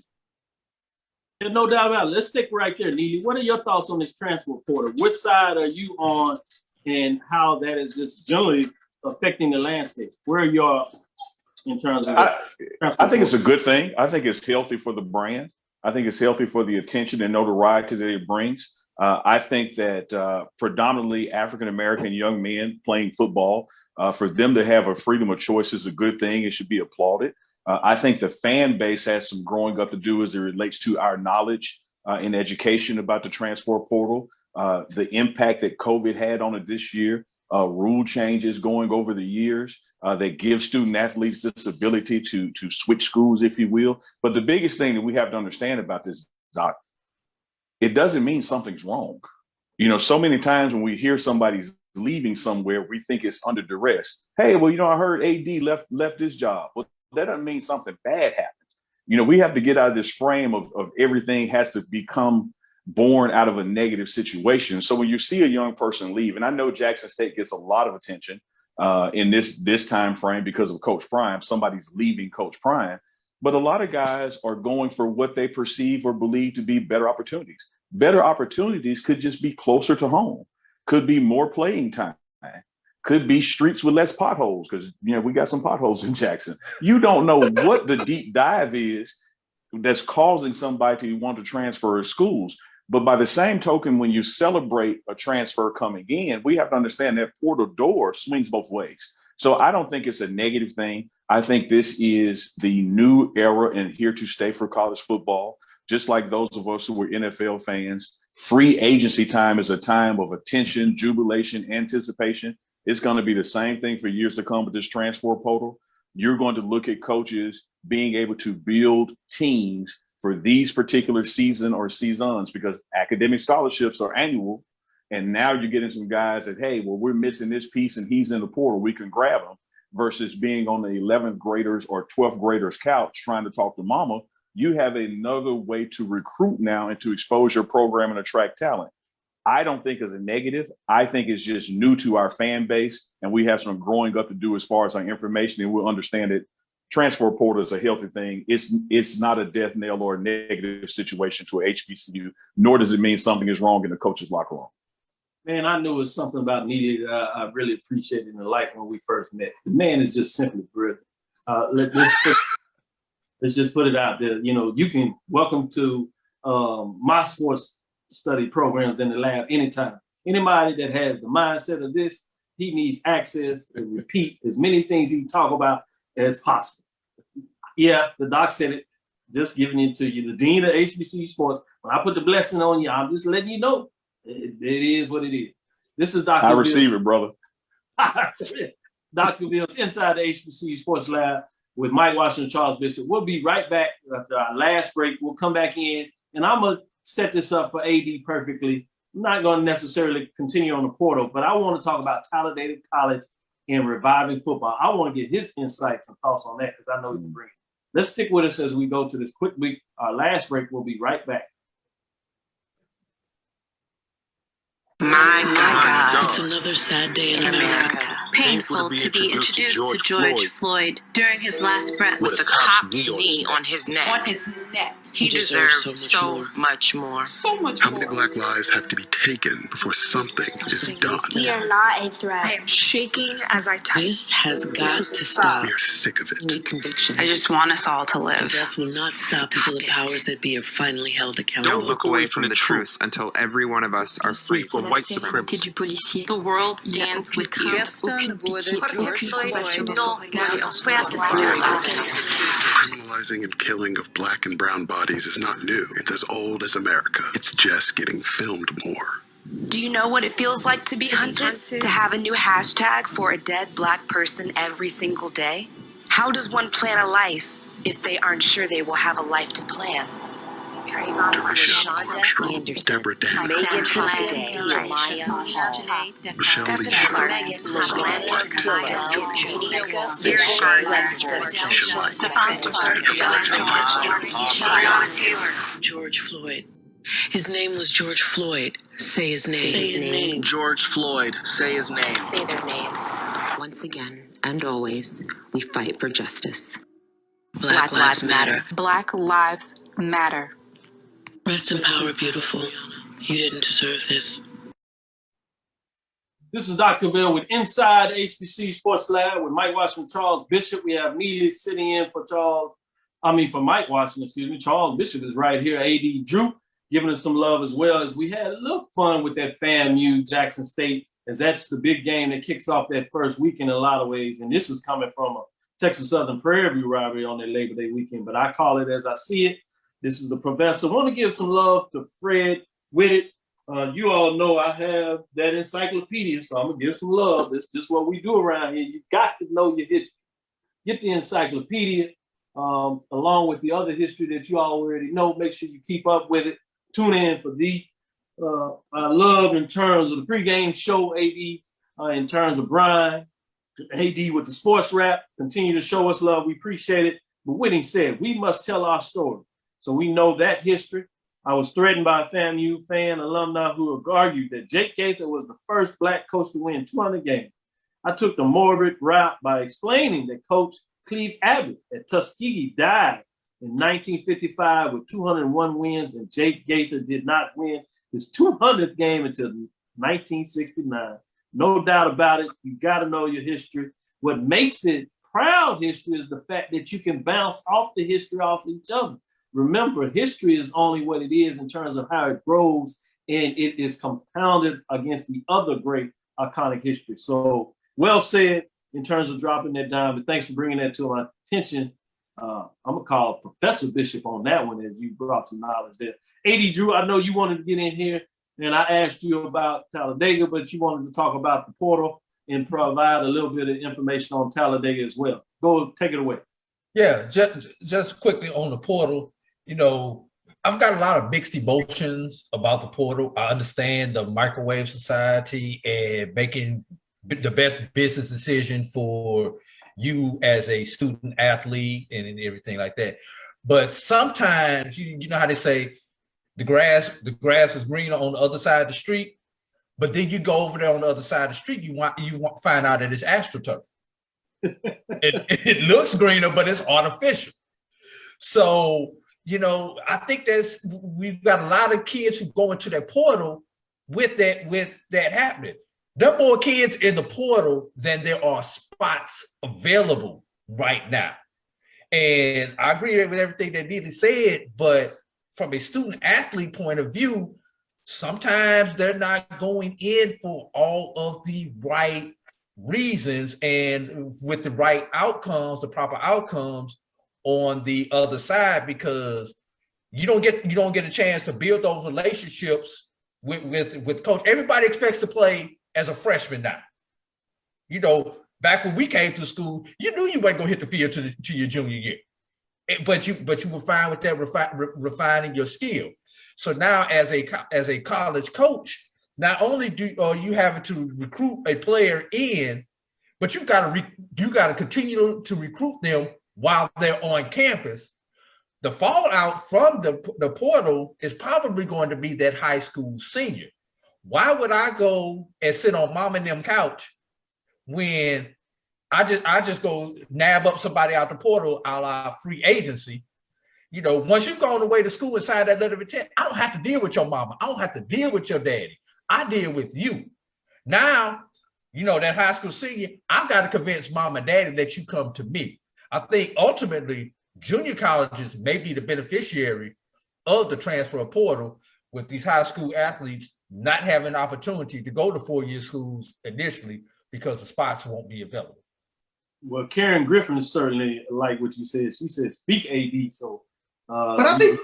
There's no doubt about it. Let's stick right there, Neely. What are your thoughts on this transfer portal? Which side are you on, and how that is just generally affecting the landscape? Where are you in terms of I think it's a good thing. I think it's healthy for the brand. I think it's healthy for the attention and notoriety that it brings. I think that predominantly African-American young men playing football, for them to have a freedom of choice is a good thing. It should be applauded. I think the fan base has some growing up to do as it relates to our knowledge and education about the transfer portal, the impact that COVID had on it this year, rule changes going over the years that give student athletes this ability to switch schools, if you will. But the biggest thing that we have to understand about this, Doc, it doesn't mean something's wrong. You know, so many times when we hear somebody's leaving somewhere, we think it's under duress. Hey, well, you know, I heard AD left this job. Well, that doesn't mean something bad happened. You know, we have to get out of this frame of everything has to become born out of a negative situation. So when you see a young person leave, and I know Jackson State gets a lot of attention in this time frame because of Coach Prime, somebody's leaving Coach Prime, but a lot of guys are going for what they perceive or believe to be better opportunities. Better opportunities could just be closer to home, could be more playing time, could be streets with less potholes, because, you know, we got some potholes in Jackson. You don't know what the deep dive is that's causing somebody to want to transfer schools. But by the same token, when you celebrate a transfer coming in, we have to understand that portal door swings both ways. So I don't think it's a negative thing. I think this is the new era and here to stay for college football. Just like those of us who were NFL fans, free agency time is a time of attention, jubilation, anticipation. It's going to be the same thing for years to come with this transfer portal. You're going to look at coaches being able to build teams for these particular season or seasons, because academic scholarships are annual. And now you're getting some guys that, hey, well, we're missing this piece and he's in the portal, we can grab him, versus being on the 11th graders or 12th graders couch trying to talk to mama. You have another way to recruit now and to expose your program and attract talent. I don't think is a negative. I think it's just new to our fan base, and we have some growing up to do as far as our information, and we'll understand that transfer portal is a healthy thing. It's not a death knell or a negative situation to a HBCU, nor does it mean something is wrong in the coach's locker room. Man, I knew it was something about Neely that I really appreciated in the life when we first met. The man is just simply brilliant. Let's just put it out there. You know, you can welcome to my sports study programs in the lab anytime. Anybody that has the mindset of this, he needs access to repeat as many things he talk about as possible. Yeah, the doc said it, just giving it to you. The dean of HBCU sports, when I put the blessing on you, I'm just letting you know it is what it is. This is Dr. I receive it, brother. Dr. Bill's Inside the HBCU Sports Lab with Mike Washington, Charles Bishop. We'll be right back after our last break. We'll come back in, and I'm going to set this up for AD perfectly. I'm not going to necessarily continue on the portal, but I want to talk about Talladega College and reviving football. I want to get his insights and thoughts on that, because I know he can bring it. Let's stick with us as we go to this quick week. Our last break. We'll be right back. My God. It's another sad day in America. Painful to be introduced to George Floyd during his last breath With a cop's knee on his neck. on his neck. He deserves so much more. So much How more. many black lives have to be taken before something is done? We are not a threat. I am shaking as I type. This has got to stop. We are sick of We need it. conviction. I just want us all to live. Death will not stop until the powers that be are finally held accountable. Don't look away from the truth until every one of us are free from white supremacy. The world stands with you. Criminalizing and killing of black and brown bodies is not new. It's as old as America. It's just getting filmed more. Do you know what it feels like to be hunted? To have a new hashtag for a dead Black person every single day? How does one plan a life if they aren't sure they will have a life to plan? Trayvon, Armstrong, Anderson, Deborah Davis, Megan Janae, Michelle Lee Megan, George Floyd. His name was George Floyd. Say his name. Say his name. George Floyd. Say his name. Say their names. Once again, and always, we fight for justice. Black Lives Matter. Black Lives Matter. Rest in power, beautiful. You didn't deserve this. This is Dr. Cavil with Inside HBCU Sports Lab with Mike Washington, Charles Bishop. We have Neely sitting in for Mike Washington, excuse me. Charles Bishop is right here. AD Drew giving us some love as well, as we had a little fun with that FAMU Jackson State, as that's the big game that kicks off that first weekend in a lot of ways. And this is coming from a Texas Southern Prairie View rivalry on their Labor Day weekend, but I call it as I see it. This is the professor. I want to give some love to Fred with it. You all know I have that encyclopedia, so I'm going to give some love. This is what we do around here. You got to know your history. Get the encyclopedia along with the other history that you already know. Make sure you keep up with it. Tune in for the love in terms of the pregame show, AD, in terms of Brian, AD with the sports wrap. Continue to show us love. We appreciate it. But Whitney said, we must tell our story. So we know that history. I was threatened by a FAMU fan alumni who argued that Jake Gaither was the first Black coach to win 200 games. I took the morbid route by explaining that Coach Cleve Abbott at Tuskegee died in 1955 with 201 wins, and Jake Gaither did not win his 200th game until 1969. No doubt about it. You got to know your history. What makes it proud history is the fact that you can bounce off the history off each other. Remember, history is only what it is in terms of how it grows, and it is compounded against the other great iconic history. So well said in terms of dropping that down, but thanks for bringing that to my attention. I'm going to call Professor Bishop on that one as you brought some knowledge there. AD Drew, I know you wanted to get in here, and I asked you about Talladega, but you wanted to talk about the portal and provide a little bit of information on Talladega as well. Go, take it away. Yeah, just quickly on the portal. You know, I've got a lot of mixed emotions about the portal. I understand the microwave society and making the best business decision for you as a student athlete and everything like that. But sometimes, you know how they say the grass is greener on the other side of the street, but then you go over there on the other side of the street, you find out that it's AstroTurf. It looks greener, but it's artificial. So, you know, I think we've got a lot of kids who go into that portal with that happening. There are more kids in the portal than there are spots available right now. And I agree with everything that Neely said, but from a student athlete point of view, sometimes they're not going in for all of the right reasons and with the right outcomes, the proper outcomes on the other side, because you don't get a chance to build those relationships with coach. Everybody expects to play as a freshman now. You know, back when we came to school, you knew you weren't gonna hit the field to your junior year, but you were fine with that, refining your skill. So now as a college coach, not only are you having to recruit a player in, but you got to continue to recruit them while they're on campus. The fallout from the portal is probably going to be that high school senior. Why would I go and sit on mom and them couch when I just go nab up somebody out the portal a la free agency? You know, once you've gone away to school and signed that letter of intent, I don't have to deal with your mama. I don't have to deal with your daddy. I deal with you. Now, you know, that high school senior, I've got to convince mom and daddy that you come to me. I think ultimately junior colleges may be the beneficiary of the transfer portal, with these high school athletes not having an opportunity to go to four-year schools initially because the spots won't be available. Well, Karen Griffin certainly like what you said. She said, speak AD. So, but I think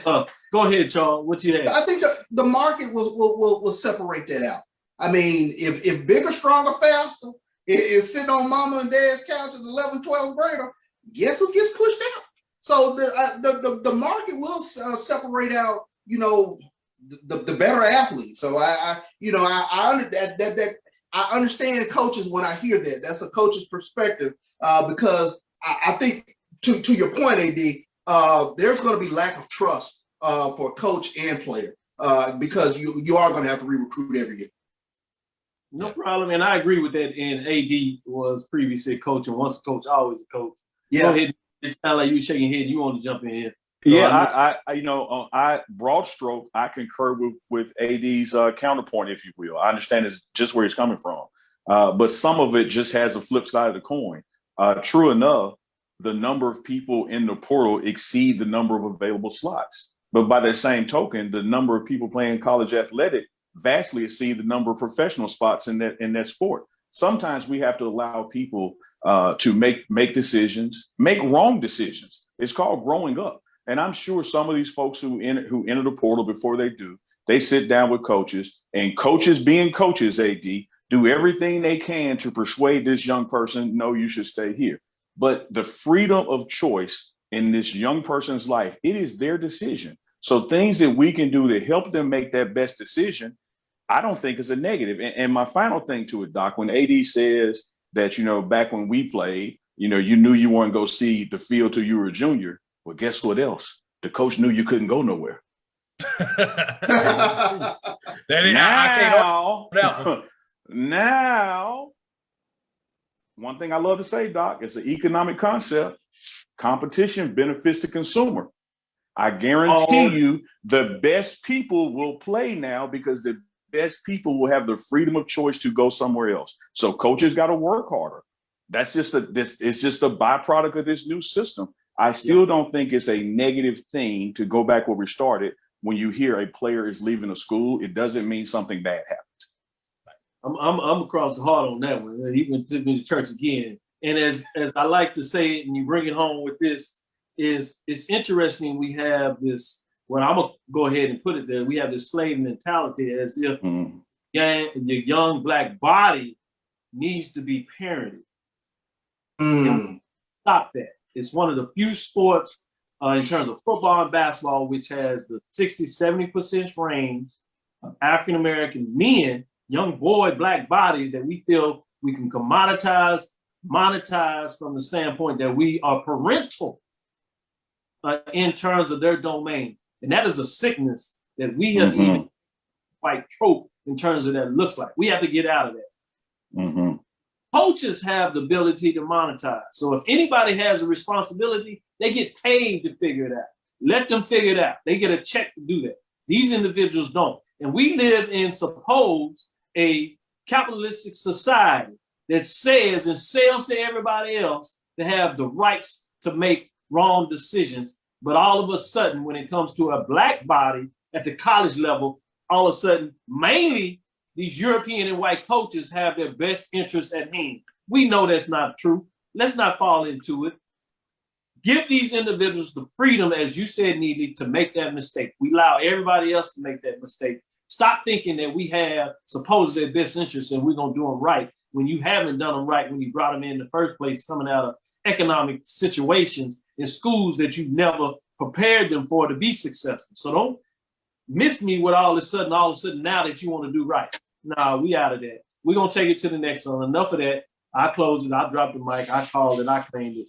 Go ahead, Charles. What you have? I think the market will separate that out. I mean, if bigger, stronger, faster is sitting on mama and dad's couch as 11, 12th grader, guess who gets pushed out? So the market will separate out, the better athletes. So I understand coaches when I hear that. That's a coach's perspective because I think to your point, AD, there's going to be lack of trust for coach and player because you are going to have to re-recruit every year. No problem, and I agree with that. And AD was previously a coach, and once a coach, always a coach. Yeah. Go ahead. It sounds like you shaking your head. You want to jump in here? Yeah, I broad stroke, I concur with AD's counterpoint, if you will. I understand it's just where he's coming from, but some of it just has a flip side of the coin. True enough, the number of people in the portal exceed the number of available slots. But by that same token, the number of people playing college athletic vastly exceed the number of professional spots in that sport. Sometimes we have to allow people to make decisions, make wrong decisions. It's called growing up. And I'm sure some of these folks who enter the portal before they sit down with coaches, and coaches being coaches, AD, do everything they can to persuade this young person, no, you should stay here. But the freedom of choice in this young person's life, it is their decision. So things that we can do to help them make that best decision, I don't think is a negative. And my final thing to it, Doc, when AD says that, back when we played, you knew you weren't going to see the field till you were a junior. Well, guess what else? The coach knew you couldn't go nowhere. Now, one thing I love to say, Doc, it's an economic concept. Competition benefits the consumer. I guarantee you the best people will play now because the best people will have the freedom of choice to go somewhere else. So coaches got to work harder. That's just it's just a byproduct of this new system. I still don't think it's a negative thing to go back where we started. When you hear a player is leaving a school, it doesn't mean something bad happened. I'm across the heart on that one. He went to church again. And as I like to say it, and you bring it home with this, it's interesting we have this, well, I'm going to go ahead and put it there. We have this slave mentality as if your young black body needs to be parented. Stop that. It's one of the few sports in terms of football and basketball, which has the 60-70% range of African-American men, young boy, black bodies that we feel we can commoditize, monetize from the standpoint that we are parental in terms of their domain. And that is a sickness that we have even quite trope in terms of that looks like. We have to get out of that. Coaches have the ability to monetize. So if anybody has a responsibility, they get paid to figure it out. Let them figure it out. They get a check to do that. These individuals don't. And we live in, suppose, a capitalistic society that says and sells to everybody else to have the rights to make wrong decisions. But all of a sudden, when it comes to a black body at the college level, all of a sudden, mainly these European and white coaches have their best interests at hand. We know that's not true. Let's not fall into it. Give these individuals the freedom, as you said, Neely, to make that mistake. We allow everybody else to make that mistake. Stop thinking that we have supposedly their best interests and we're going to do them right when you haven't done them right when you brought them in the first place, coming out of economic situations in schools that you never prepared them for to be successful. So don't miss me with all of a sudden now that you want to do right. Nah, we out of that. We're going to take it to the next one. Enough of that. I closed it. I dropped the mic. I called it. I claimed it.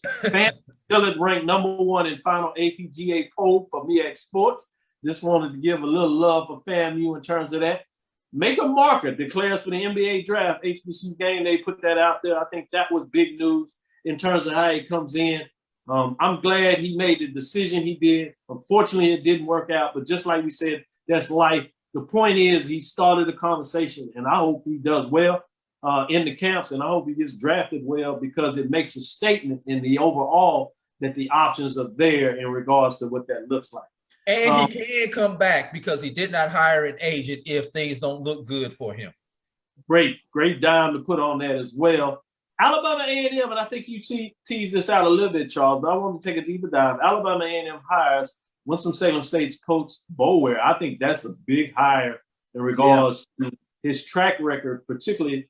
Dillard ranked #1 in final APGA poll for ex Sports. Just wanted to give a little love for FAMU in terms of that. Makur Maker declares for the NBA draft. HBCU game, they put that out there. I think that was big news in terms of how he comes in. I'm glad he made the decision he did. Unfortunately, it didn't work out. But just like we said, that's life. The point is he started a conversation, and I hope he does well in the camps, and I hope he gets drafted well because it makes a statement in the overall that the options are there in regards to what that looks like. And he can come back because he did not hire an agent if things don't look good for him. Great dime to put on that as well. Alabama A&M, and I think you teased this out a little bit, Charles, but I want to take a deeper dive. Alabama A&M hires Winston-Salem State's coach Boulware. I think that's a big hire in regards to his track record, particularly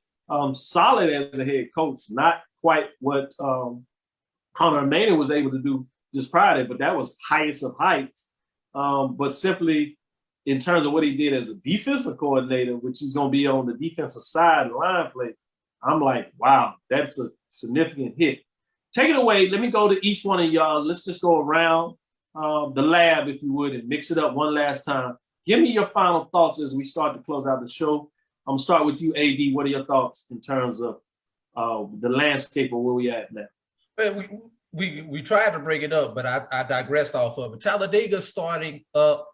solid as a head coach. Not quite what Connor Manning was able to do just prior to it, but that was highest of heights. But simply in terms of what he did as a defensive coordinator, which he's going to be on the defensive side and line play, I'm like, wow, that's a significant hit. Take it away. Let me go to each one of y'all. Let's just go around the lab, if you would, and mix it up one last time. Give me your final thoughts as we start to close out the show. I'm going to start with you, AD. What are your thoughts in terms of the landscape of where we at now? Well, we tried to bring it up, but I digressed off of it. Talladega starting up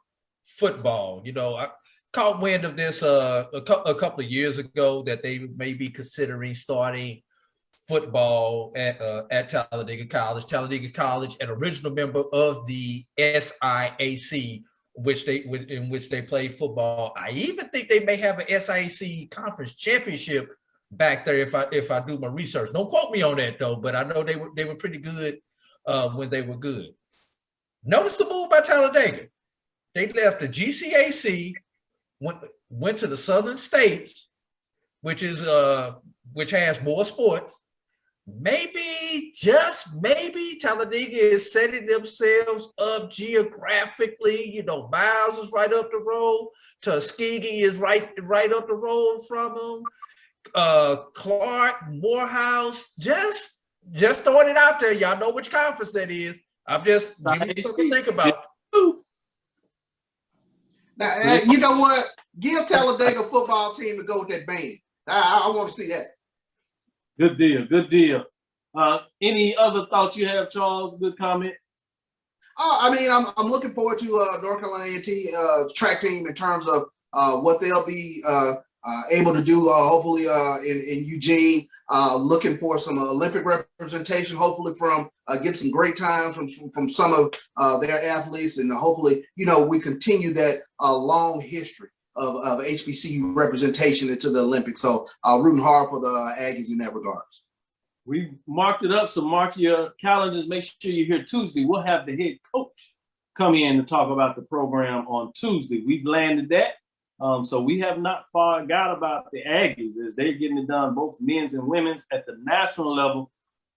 football. You know, I caught wind of this a couple of years ago that they may be considering starting football at Talladega College. Talladega College, an original member of the SIAC, in which they play football. I even think they may have an SIAC conference championship back there if I do my research. Don't quote me on that though, but I know they were pretty good when they were good. Notice the move by Talladega. They left the GCAC, went to the Southern States, which has more sports. Maybe, just maybe, Talladega is setting themselves up geographically. You know, Miles is right up the road. Tuskegee is right up the road from them. Clark, Morehouse, just throwing it out there. Y'all know which conference that is. I'm just giving you something to think about. Now, you know what? Give Talladega football team to go with that band. I want to see that. Good deal. Good deal. Any other thoughts you have, Charles? Good comment. I mean, I'm looking forward to North Carolina A&T track team in terms of what they'll be able to do. Hopefully in Eugene, looking for some Olympic representation. Hopefully get some great times from some of their athletes, and hopefully we continue that long history of HBCU representation into the Olympics. So rooting hard for the Aggies in that regards. We marked it up, so mark your calendars. Make sure you're here Tuesday. We'll have the head coach come in to talk about the program on Tuesday. We've landed that. So we have not forgot about the Aggies as they're getting it done, both men's and women's at the national level.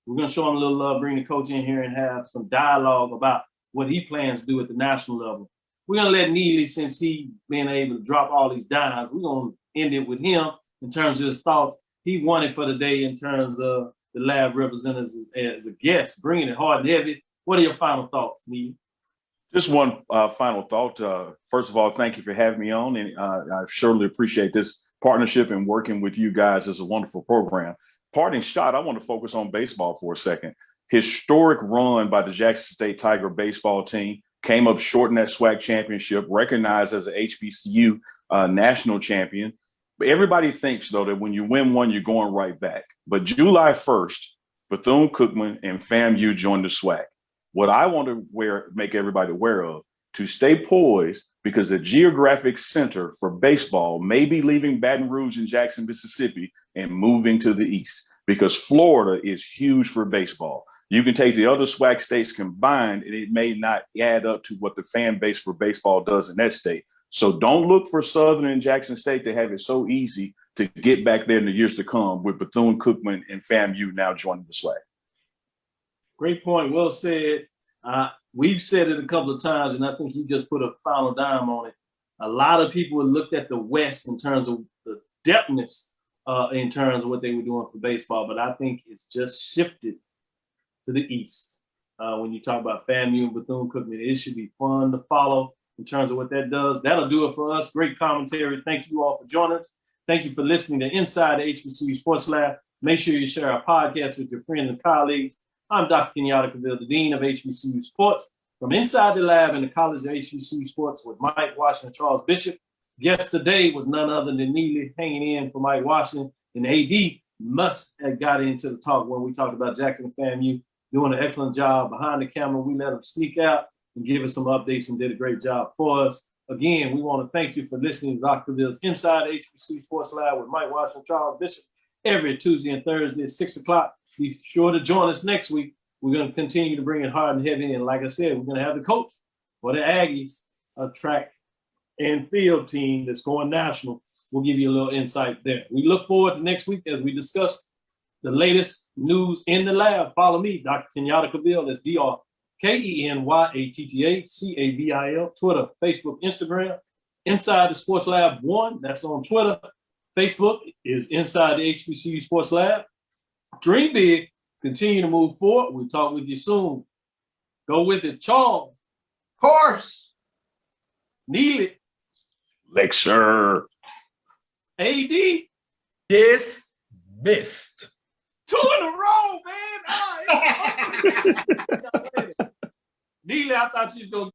We're going to show them a little love, bring the coach in here and have some dialogue about what he plans to do at the national level. We're going to let Neely, since he been able to drop all these dimes, we're going to end it with him in terms of his thoughts. He won it for the day in terms of the lab representatives as a guest, bringing it hard and heavy. What are your final thoughts, Neely? Just one final thought. First of all, thank you for having me on. And I surely appreciate this partnership and working with you guys. Is a wonderful program. Parting shot, I want to focus on baseball for a second. Historic run by the Jackson State Tiger baseball team. Came up short in that SWAC championship, recognized as an HBCU national champion. But everybody thinks, though, that when you win one, you're going right back. But July 1st, Bethune-Cookman and FAMU joined the SWAC. What I want to make everybody aware of, to stay poised, because the geographic center for baseball may be leaving Baton Rouge and Jackson, Mississippi, and moving to the east, because Florida is huge for baseball. You can take the other SWAC states combined, and it may not add up to what the fan base for baseball does in that state. So don't look for Southern and Jackson State to have it so easy to get back there in the years to come with Bethune-Cookman and FAMU now joining the SWAC. Great point. Well said. We've said it a couple of times, and I think you just put a final dime on it. A lot of people looked at the West in terms of the depthness in terms of what they were doing for baseball, but I think it's just shifted to the East. When you talk about FAMU and Bethune-Cookman, it should be fun to follow in terms of what that does. That'll do it for us. Great commentary. Thank you all for joining us. Thank you for listening to Inside the HBCU Sports Lab. Make sure you share our podcast with your friends and colleagues. I'm Dr. Kienus Cavil, the Dean of HBCU Sports. From inside the lab in the College of HBCU Sports with Mike Washington and Charles Bishop. Guest today was none other than Neely, hanging in for Mike Washington. And AD must have got into the talk when we talked about Jackson and FAMU doing an excellent job behind the camera. We let them sneak out and give us some updates and did a great job for us. Again, we want to thank you for listening to Dr. Cavil's Inside HBCU Sports Lab with Mike Washington and Charles Bishop every Tuesday and Thursday at 6 o'clock. Be sure to join us next week. We're going to continue to bring it hard and heavy. And like I said, we're going to have the coach for the Aggies, a track and field team that's going national. We'll give you a little insight there. We look forward to next week as we discuss the latest news in the lab. Follow me, Dr. Kenyatta Cavil. That's DrKenyattaCavil, Twitter, Facebook, Instagram. Inside the Sports Lab 1, that's on Twitter. Facebook is Inside the HBCU Sports Lab. Dream big, continue to move forward. We'll talk with you soon. Go with it, Charles. Course. Neely. Lecture. AD. Dismissed. 2 in a row, man. Neely, I thought she was going to